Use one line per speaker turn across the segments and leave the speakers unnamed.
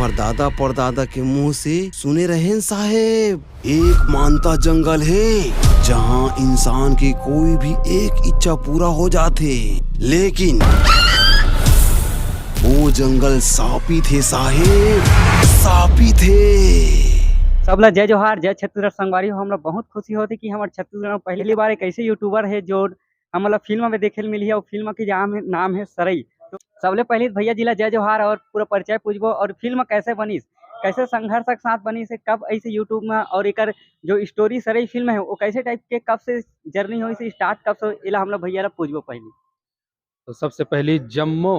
हमार दादा परदादा के मुंह से सुने रहें साहेब, एक मानता जंगल है जहाँ इंसान की कोई भी एक इच्छा पूरा हो जाते, लेकिन वो जंगल सापी थे साहेब, सापी थे।
सबला जय जोहार, जय छत्तीसगढ़ संगवारी हो। हम लोग बहुत खुशी होती कि हमारे छत्तीसगढ़ में पहली बार एक ऐसे यूट्यूबर है जो हम लोग फिल्म में देखे मिली है। और फिल्म की नाम है सरई। तो सबले पहले भैया जिला जय जोहार और पूरा परिचय पूछबो। और फिल्म कैसे बनी, कैसे संघर्ष के साथ बनी से, कब ऐसे यूट्यूब में, और एक जो स्टोरी सरई फिल्म है वो कैसे टाइप के, कब से जर्नी हुई से स्टार्ट, कब से इला हम लोग भैया पूछबो पहले।
तो सबसे पहले जम्मू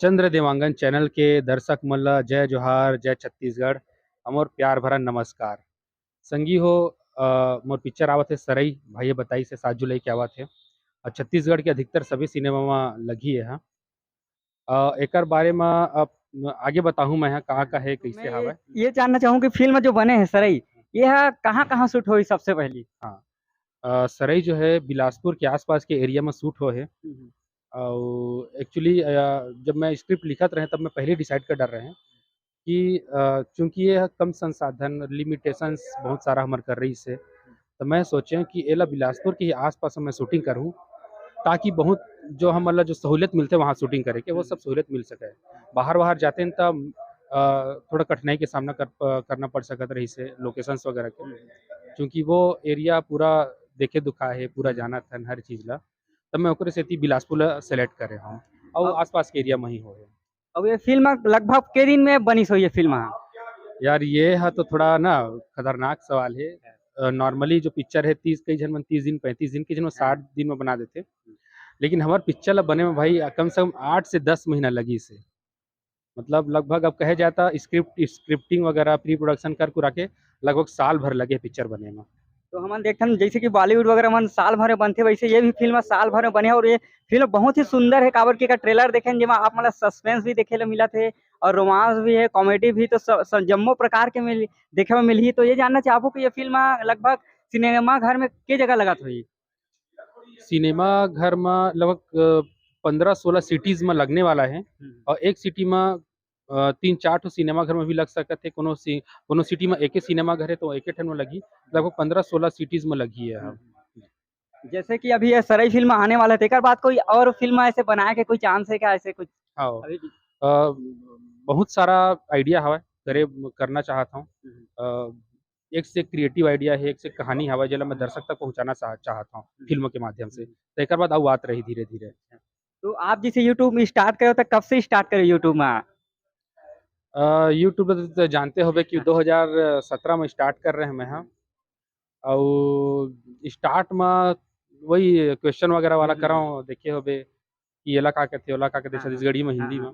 चंद्र देवांगन चैनल के दर्शक मल्ला जय जोहार, जय छत्तीसगढ़, हमर प्यार भरा नमस्कार। संगी हो मोर पिक्चर आवत है सरई, भाई बताई से 7 जुलाई के आवत है और छत्तीसगढ़ के अधिकतर सभी सिनेमा में लगी है। एकर बारे में अब आगे बताहूँ मैं कहाँ का है, कैसे
मैं
हवा।
ये जानना चाहूँ कि फिल्म जो बने हैं सरई, यह कहाँ कहाँ शूट हुई सबसे पहली।
हाँ, सरई जो है बिलासपुर के आसपास के एरिया में शूट हो है। और एक्चुअली जब मैं स्क्रिप्ट लिखत रहे तब मैं पहले डिसाइड कर डर रहे हैं कि चूँकि ये कम संसाधन लिमिटेशंस बहुत सारा हमार कर रही से, तो मैं सोचे कि एला बिलासपुर के ही आसपास मैं शूटिंग करूँ, ताकि बहुत जो हम मतलब जो सहूलियत मिलते वहाँ शूटिंग करे के वो सब सहूलियत मिल सके। बाहर जाते हैं तब थोड़ा कठिनाई के सामना करना पड़ सकत रही से लोकेशंस वगैरह के, क्योंकि वो एरिया पूरा देखे दुखा है, पूरा जाना था हर चीज़ ला। तब मैं ओकरे सेती बिलासपुर ला सेलेक्ट करे हूँ और आसपास के एरिया में ही हो।
अब ये फिल्म लगभग के दिन में बनी सो ये फिल्म।
यार ये है तो थोड़ा ना खतरनाक सवाल है। नॉर्मली जो पिक्चर है 30 कई जन में 30 दिन 35 दिन, कई जन में 60 दिन में बना देते, लेकिन हमारे पिक्चर ला बने में भाई कम से कम 8 से 10 महीना लगी से। मतलब लगभग अब कहे जाता स्क्रिप्टिंग वगैरह प्री प्रोडक्शन कर कुरा के लगभग साल भर लगे पिक्चर बने में।
तो हम देखते हैं जैसे कि बॉलीवुड वगैरह में साल भर में बनते, वैसे ये भी फिल्म साल भर में बने। और ये फिल्म बहुत ही सुंदर है। काबर की का ट्रेलर देखें जिसमें आप मतलब सस्पेंस भी देखे मिला थे और रोमांस भी है, कॉमेडी भी, तो जम्मो प्रकार के देखे में मिली। तो ये जानना चाहूँ कि ये फिल्म लगभग सिनेमा घर में के जगह लगा हुई।
सिनेमा घर में लगभग 15-16 सिटीज में लगने वाला है और एक सिटी में 3-4 ठो सिनेमा घर में भी लग सकते थे। कोनो सिटी में एक ही सिनेमा घर है तो एक ठन में लगी, लगभग 15-16 सिटीज में लगी है।
जैसे कि अभी ये सरई फिल्म आने वाला है, एक बाद कोई और फिल्म ऐसे बनाए के कोई चांस है क्या, ऐसे कुछ?
हाँ, बहुत सारा आइडिया हवा करना चाहता हूँ। एक से क्रिएटिव आइडिया है, एक से कहानी हवा जो मैं दर्शक तक पहुँचाना चाहता हूँ फिल्मों के माध्यम से। तो एक बाद बात रही धीरे धीरे।
तो आप जैसे यूट्यूब में स्टार्ट करे तो कब से स्टार्ट करे यूट्यूब में?
यूट्यूब तो जानते हो कि 2017 में स्टार्ट कर रहे हैं मैं। हाँ, और स्टार्ट में वही क्वेश्चन वगैरह वाला कर रहा हूँ, देखे हो कि एला का कहते ओला का कहते छत्तीसगढ़ी में, हिंदी में।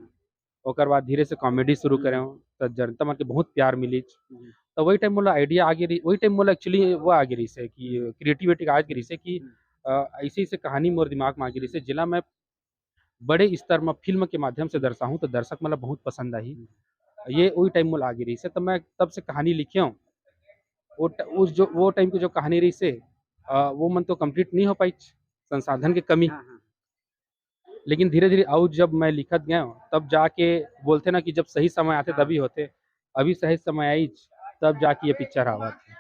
ओकर बाद धीरे से कॉमेडी शुरू करे हूँ तो जनता मन के बहुत प्यार मिली। तो वही टाइम मोला आइडिया आ गई, वही टाइम मोला एक्चुअली वो आ गई से कि क्रिएटिविटी आ गई से कि ऐसी से कहानी मोर दिमाग में आ गई से जिला मैं बड़े स्तर में फिल्म के माध्यम से दर्शाऊँ तो दर्शक मतलब बहुत पसंद आई। ये वही टाइम मोला आ गई से, तब मैं तब से कहानी लिखे हूँ। वो टाइम की जो कहानी रही से वो मन तो कंप्लीट नहीं हो पाई, संसाधन की कमी। लेकिन धीरे धीरे और जब मैं लिखत गया तब जाके बोलते ना कि जब सही समय आते तभी होते, अभी सही समय आई तब जाके ये पिक्चर आवा थी।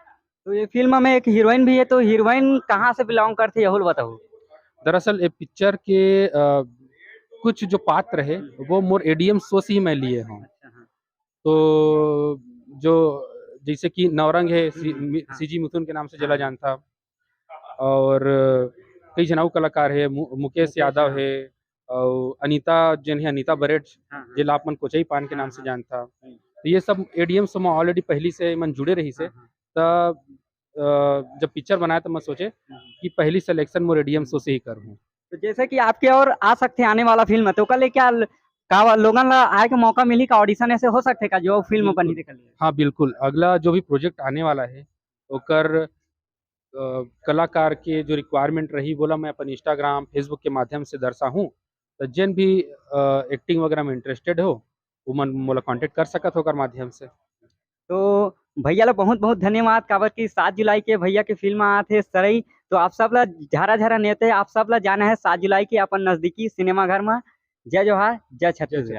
तो ये फिल्म में एक हीरोइन भी है, तो हीरोइन कहाँ से बिलोंग करती है यहुल बताओ।
दरअसल ये पिक्चर के कुछ जो पात्र है वो मोर एडीएम शो से ही मैं लिए हूँ। तो जो जैसे कि नवरंग है, सीजी मिथुन के नाम से जला जानता, और कई जनाऊ कलाकार है, मुकेश यादव है, और अनीता जिन है, अनीता बरेट जिला अपन कोचई पान के नाम से जानता। तो ये सब एडीएम से मैं ऑलरेडी पहली से मन जुड़े रही से। तब जब पिक्चर बनाया तो मैं सोचे कि पहली सिलेक्शन मोर एडीएम शो से ही करूँ।
तो जैसे कि आपके और आ सकते आने वाला फिल्म है, तो कल क्या का लोगन ला आए के मौका मिली का, ऑडिशन ऐसे हो सकते का जो फिल्म बनी थे कल?
हाँ बिल्कुल, अगला जो भी प्रोजेक्ट आने वाला है ओकर कलाकार के जो रिक्वायरमेंट रही बोला मैं अपन इंस्टाग्राम फेसबुक के माध्यम से दर्शाऊँ। तो जिन भी एक्टिंग वगैरह में इंटरेस्टेड हो वो मन मोला कांटेक्ट कर सकत होकर माध्यम से।
तो भैया ला बहुत बहुत धन्यवाद, काबर की 7 जुलाई के भैया के फिल्म आते सरई। तो आप सब ला झरा झरा नेते आप सब ला जाना है 7 जुलाई के अपन नजदीकी सिनेमा घर में। जय जोहार, जय छत्तीसगढ़।